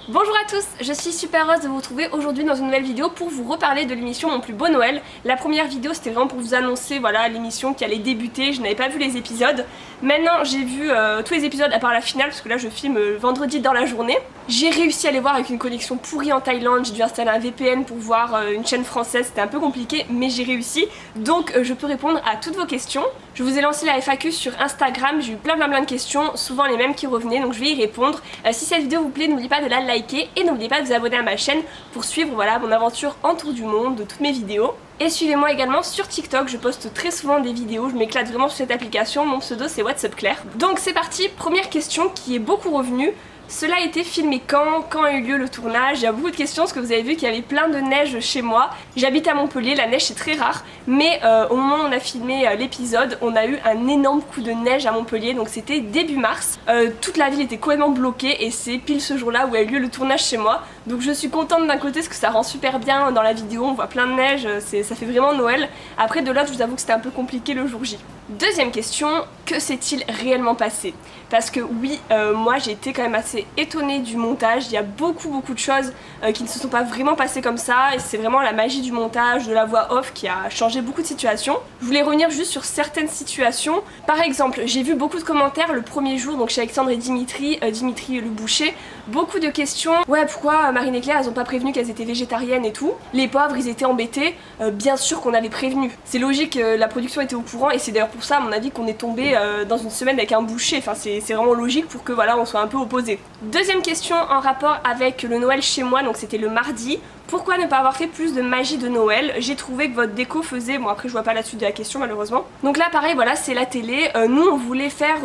Bonjour à tous, je suis super heureuse de vous retrouver aujourd'hui dans une nouvelle vidéo pour vous reparler de l'émission Mon plus beau Noël. La première vidéo c'était vraiment pour vous annoncer voilà l'émission qui allait débuter, je n'avais pas vu les épisodes. Maintenant j'ai vu tous les épisodes à part la finale parce que là je filme vendredi dans la journée. J'ai réussi à les voir avec une connexion pourrie en Thaïlande, j'ai dû installer un VPN pour voir une chaîne française, c'était un peu compliqué mais j'ai réussi. Donc je peux répondre à toutes vos questions. Je vous ai lancé la FAQ sur Instagram, j'ai eu plein de questions, souvent les mêmes qui revenaient donc je vais y répondre. Si cette vidéo vous plaît, n'oubliez pas de la liker et n'oubliez pas de vous abonner à ma chaîne pour suivre voilà, mon aventure en tour du monde de toutes mes vidéos. Et suivez-moi également sur TikTok, je poste très souvent des vidéos, je m'éclate vraiment sur cette application, mon pseudo c'est WhatsApp Claire. Donc c'est parti, première question qui est beaucoup revenue. Cela a été filmé quand a eu lieu le tournage? Il y a beaucoup de questions parce que vous avez vu qu'il y avait plein de neige chez moi. J'habite à Montpellier, la neige c'est très rare, mais au moment où on a filmé l'épisode, on a eu un énorme coup de neige à Montpellier, donc c'était début mars. Toute la ville était complètement bloquée et c'est pile ce jour-là où a eu lieu le tournage chez moi. Donc je suis contente d'un côté parce que ça rend super bien dans la vidéo, on voit plein de neige, ça fait vraiment Noël. Après de l'autre, je vous avoue que c'était un peu compliqué le jour J. Deuxième question, que s'est-il réellement passé? Parce que oui, moi j'ai été quand même assez étonnée du montage, il y a beaucoup de choses qui ne se sont pas vraiment passées comme ça et c'est vraiment la magie du montage, de la voix off qui a changé beaucoup de situations. Je voulais revenir juste sur certaines situations. Par exemple, j'ai vu beaucoup de commentaires le premier jour, donc chez Alexandre et Dimitri, Dimitri le boucher, beaucoup de questions. Ouais, pourquoi Marine et Claire elles ont pas prévenu qu'elles étaient végétariennes et tout? Les pauvres ils étaient embêtés, bien sûr qu'on avait prévenu. C'est logique, la production était au courant et c'est d'ailleurs pour ça à mon avis qu'on est tombé dans une semaine avec un boucher, enfin c'est vraiment logique pour que voilà on soit un peu opposés. Deuxième question en rapport avec le Noël chez moi, donc c'était le mardi. Pourquoi ne pas avoir fait plus de magie de Noël? J'ai trouvé que votre déco faisait... Bon après je vois pas la suite de la question malheureusement. Donc là pareil voilà c'est la télé. Nous on voulait faire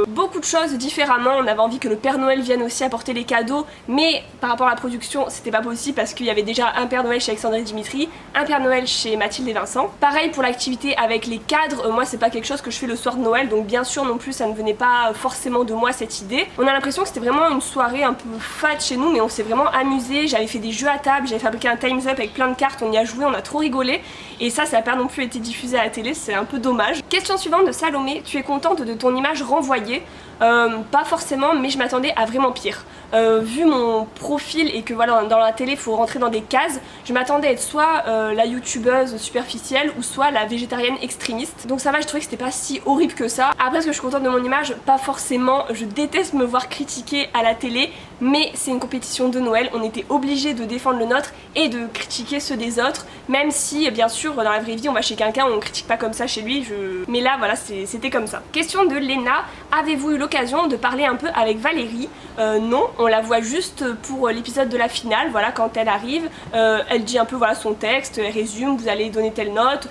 beaucoup de choses différemment. On avait envie que le Père Noël vienne aussi apporter les cadeaux. Mais par rapport à la production c'était pas possible parce qu'il y avait déjà un Père Noël chez Alexandre et Dimitri, un Père Noël chez Mathilde et Vincent. Pareil pour l'activité avec les cadres. Moi c'est pas quelque chose que je fais le soir de Noël. Donc bien sûr non plus ça ne venait pas forcément de moi cette idée. On a l'impression que c'était vraiment une soirée un peu fade chez nous. Mais on s'est vraiment amusé. J'avais fait des jeux à table. J'avais fabriqué un Time's Up avec plein de cartes, on y a joué, on a trop rigolé et ça n'a pas non plus été diffusé à la télé, c'est un peu dommage. Question suivante de Salomé, tu es contente de ton image renvoyée? Pas forcément, mais je m'attendais à vraiment pire. Vu mon profil et que voilà dans la télé il faut rentrer dans des cases, je m'attendais à être soit la youtubeuse superficielle ou soit la végétarienne extrémiste. Donc ça va, je trouvais que c'était pas si horrible que ça. Après est-ce que je suis contente de mon image? Pas forcément, je déteste me voir critiquer à la télé, mais c'est une compétition de Noël, on était obligé de défendre le nôtre et de critiquer ceux des autres, même si bien sûr dans la vraie vie on va chez quelqu'un, on critique pas comme ça chez lui, mais là voilà c'était comme ça. Question de Léna, avez-vous eu l'occasion de parler un peu avec Valérie? Non, on la voit juste pour l'épisode de la finale, voilà quand elle arrive, elle dit un peu voilà son texte, elle résume, vous allez donner telle note,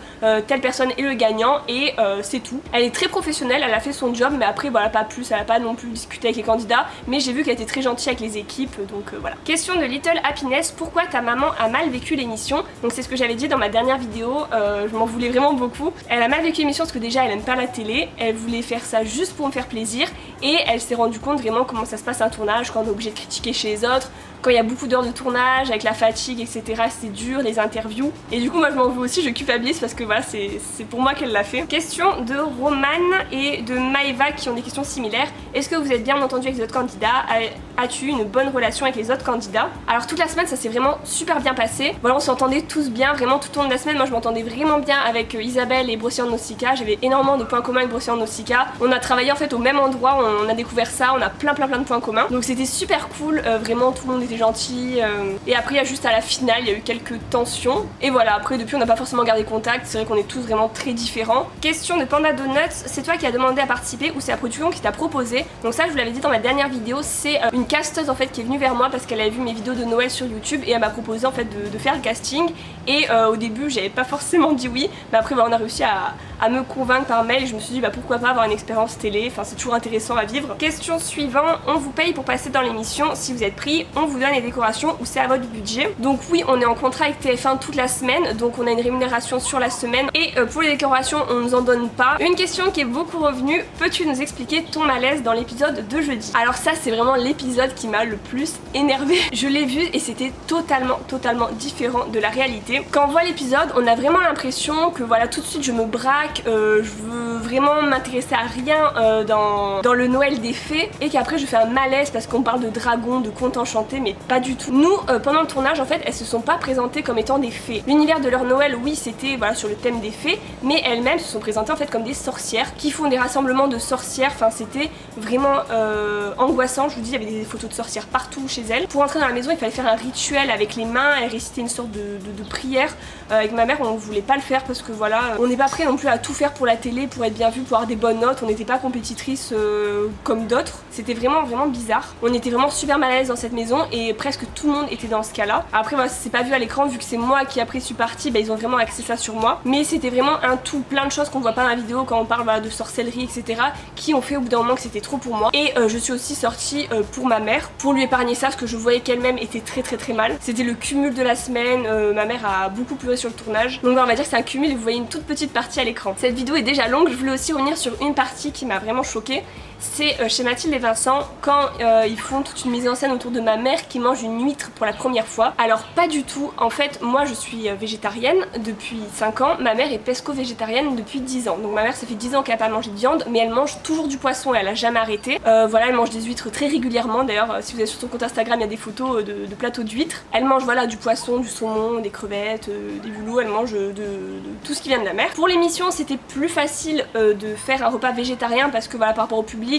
telle personne est le gagnant et c'est tout. Elle est très professionnelle, elle a fait son job mais après voilà pas plus, elle a pas non plus discuté avec les candidats, mais j'ai vu qu'elle était très gentille avec les équipes donc voilà. Question de Little Happiness, pourquoi ta maman a mal vécu l'émission? Donc c'est ce que j'avais dit dans ma dernière vidéo, je m'en voulais vraiment beaucoup. Elle a mal vécu l'émission parce que déjà elle aime pas la télé, elle voulait faire ça juste pour me faire plaisir et elle s'est rendue compte vraiment comment ça se passe un tournage, quand on est obligé de critiquer chez les autres, quand il y a beaucoup d'heures de tournage, avec la fatigue etc, c'est dur, les interviews, et du coup moi je m'en veux aussi, je culpabilise parce que voilà c'est pour moi qu'elle l'a fait. Question de Romane et de Maeva qui ont des questions similaires, est-ce que vous êtes bien entendu avec les autres candidats? As-tu une bonne relation avec les autres candidats? Alors toute la semaine ça s'est vraiment super bien passé, voilà on s'entendait tous bien, vraiment tout au long de la semaine, moi je m'entendais vraiment bien avec Isabelle et Brossian Nausicaa, j'avais énormément de points communs avec Brossian Nausicaa, on a travaillé en fait au même endroit, on a découvert ça, on a plein de points communs, donc c'était super cool, vraiment tout le monde était gentil, et après il y a juste à la finale il y a eu quelques tensions, et voilà après depuis on n'a pas forcément gardé contact, c'est vrai qu'on est tous vraiment très différents. Question de Panda Donuts, c'est toi qui as demandé à participer ou c'est la production qui t'a proposé? Donc ça je vous l'avais dit dans ma dernière vidéo, c'est une casteuse en fait qui est venue vers moi parce qu'elle avait vu mes vidéos de Noël sur YouTube et elle m'a proposé en fait de faire le casting et au début j'avais pas forcément dit oui, mais après bah, on a réussi à me convaincre par mail et je me suis dit bah pourquoi pas avoir une expérience télé, enfin c'est toujours intéressant à vivre. Question suivante, on vous paye pour passer dans l'émission, si vous êtes pris, on vous donne les décorations ou c'est à votre budget? Donc oui on est en contrat avec TF1 toute la semaine, donc on a une rémunération sur la semaine et pour les décorations on nous en donne pas. Une question qui est beaucoup revenue, peux-tu nous expliquer ton malaise dans l'épisode de jeudi? Alors ça c'est vraiment l'épisode qui m'a le plus énervée. Je l'ai vu et c'était totalement différent de la réalité. Quand on voit l'épisode on a vraiment l'impression que voilà tout de suite je me braque, je veux vraiment m'intéresser à rien dans le Noël des fées et qu'après je fais un malaise parce qu'on parle de dragons, de contes enchantés, mais pas du tout. Nous, pendant le tournage, en fait, elles se sont pas présentées comme étant des fées. L'univers de leur Noël, oui, c'était voilà, sur le thème des fées, mais elles-mêmes se sont présentées en fait comme des sorcières qui font des rassemblements de sorcières. Enfin, c'était vraiment angoissant. Je vous dis, il y avait des photos de sorcières partout chez elles. Pour entrer dans la maison, il fallait faire un rituel avec les mains et réciter une sorte de prière. Avec ma mère, on voulait pas le faire parce que voilà, on n'est pas prêt non plus à tout faire pour la télé, pour être bien vu, pour avoir des bonnes notes. On n'était pas compétitrices comme d'autres. C'était vraiment bizarre. On était vraiment super mal à l'aise dans cette maison et presque tout le monde était dans ce cas-là. Après, moi, c'est pas vu à l'écran vu que c'est moi qui après suis partie, bah, ils ont vraiment axé ça sur moi. Mais c'était vraiment un tout, plein de choses qu'on voit pas dans la vidéo quand on parle voilà, de sorcellerie, etc. qui ont fait au bout d'un moment que c'était trop pour moi. Et je suis aussi sortie pour ma mère, pour lui épargner ça parce que je voyais qu'elle-même était très mal. C'était le cumul de la semaine. Ma mère a beaucoup pleuré sur le tournage. Donc on va dire que c'est un cumul et vous voyez une toute petite partie à l'écran. Cette vidéo est déjà longue, je voulais aussi revenir sur une partie qui m'a vraiment choquée. C'est chez Mathilde et Vincent quand ils font toute une mise en scène autour de ma mère qui mange une huître pour la première fois. Alors pas du tout, en fait moi je suis végétarienne depuis 5 ans, ma mère est pesco-végétarienne depuis 10 ans. Donc ma mère ça fait 10 ans qu'elle n'a pas mangé de viande mais elle mange toujours du poisson, elle a jamais arrêté. Voilà, elle mange des huîtres très régulièrement, d'ailleurs si vous allez sur son compte Instagram il y a des photos de plateaux d'huîtres. Elle mange voilà du poisson, du saumon, des crevettes, des bouleaux, elle mange de tout ce qui vient de la mer. Pour l'émission c'était plus facile de faire un repas végétarien parce que voilà par rapport au public,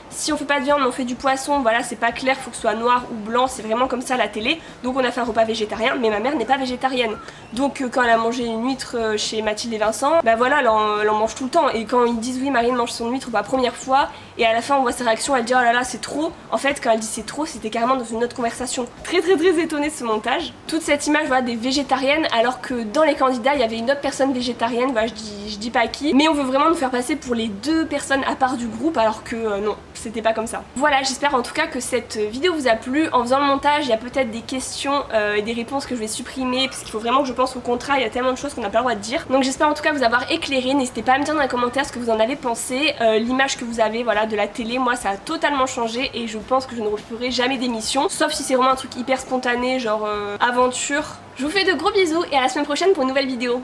si on fait pas de viande mais on fait du poisson, voilà c'est pas clair, faut que ce soit noir ou blanc, c'est vraiment comme ça la télé. Donc on a fait un repas végétarien mais ma mère n'est pas végétarienne. Donc quand elle a mangé une huître chez Mathilde et Vincent, bah voilà elle en mange tout le temps. Et quand ils disent oui Marine mange son huître pour la première fois et à la fin on voit sa réaction, elle dit oh là là c'est trop. En fait quand elle dit c'est trop, c'était carrément dans une autre conversation. Très étonnée de ce montage. Toute cette image voilà, des végétariennes alors que dans les candidats il y avait une autre personne végétarienne, voilà je dis pas qui. Mais on veut vraiment nous faire passer pour les deux personnes à part du groupe alors que non, c'était pas comme ça. Voilà, j'espère en tout cas que cette vidéo vous a plu. En faisant le montage, il y a peut-être des questions et des réponses que je vais supprimer parce qu'il faut vraiment que je pense au contrat, il y a tellement de choses qu'on n'a pas le droit de dire. Donc j'espère en tout cas vous avoir éclairé. N'hésitez pas à me dire dans les commentaires ce que vous en avez pensé. L'image que vous avez voilà, de la télé, moi ça a totalement changé et je pense que je ne referai jamais d'émission. Sauf si c'est vraiment un truc hyper spontané, genre aventure. Je vous fais de gros bisous et à la semaine prochaine pour une nouvelle vidéo.